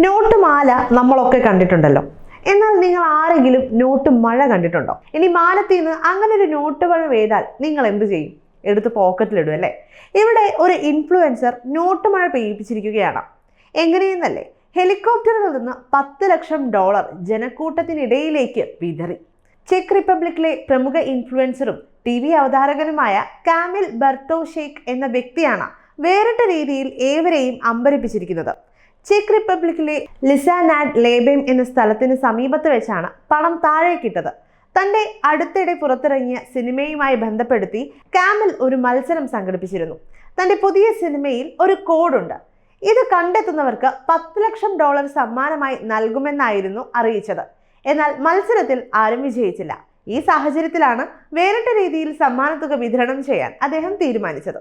Not മാല നമ്മളൊക്കെ കണ്ടിട്ടുണ്ടല്ലോ. എന്നാൽ നിങ്ങൾ ആരെങ്കിലും നോട്ട് മഴ കണ്ടിട്ടുണ്ടോ? ഇനി മാലത്തിൽ നിന്ന് അങ്ങനെ ഒരു നോട്ട് മഴ പെയ്താൽ നിങ്ങൾ എന്ത് ചെയ്യും? എടുത്ത് പോക്കറ്റിലിടും അല്ലേ? ഇവിടെ ഒരു ഇൻഫ്ലുവൻസർ നോട്ട് മഴ പെയ്യിപ്പിച്ചിരിക്കുകയാണ്. എങ്ങനെയെന്നല്ലേ? ഹെലികോപ്റ്ററിൽ നിന്ന് $10 ലക്ഷം ജനക്കൂട്ടത്തിനിടയിലേക്ക് വിതറി. ചെക്ക് റിപ്പബ്ലിക്കിലെ പ്രമുഖ ഇൻഫ്ലുവൻസറും TV അവതാരകനുമായ കാമിൽ ബർത്തോഷേക്ക് എന്ന വ്യക്തിയാണ് വേറിട്ട രീതിയിൽ ഏവരെയും അമ്പരപ്പിച്ചിരിക്കുന്നത്. ചെക്ക് റിപ്പബ്ലിക്കിലെ ലിസാനാഡ് ലേബേം എന്ന സ്ഥലത്തിന് സമീപത്ത് വെച്ചാണ് പണം താഴേക്കിട്ടത്. തന്റെ അടുത്തിടെ പുറത്തിറങ്ങിയ സിനിമയുമായി ബന്ധപ്പെടുത്തി കാമിൽ ഒരു മത്സരം സംഘടിപ്പിച്ചിരുന്നു. തന്റെ പുതിയ സിനിമയിൽ ഒരു കോഡുണ്ട്. ഇത് കണ്ടെത്തുന്നവർക്ക് $10 ലക്ഷം സമ്മാനമായി നൽകുമെന്നായിരുന്നു അറിയിച്ചത്. എന്നാൽ മത്സരത്തിൽ ആരും വിജയിച്ചില്ല. ഈ സാഹചര്യത്തിലാണ് വേറിട്ട രീതിയിൽ സമ്മാനത്തുക വിതരണം ചെയ്യാൻ അദ്ദേഹം തീരുമാനിച്ചത്.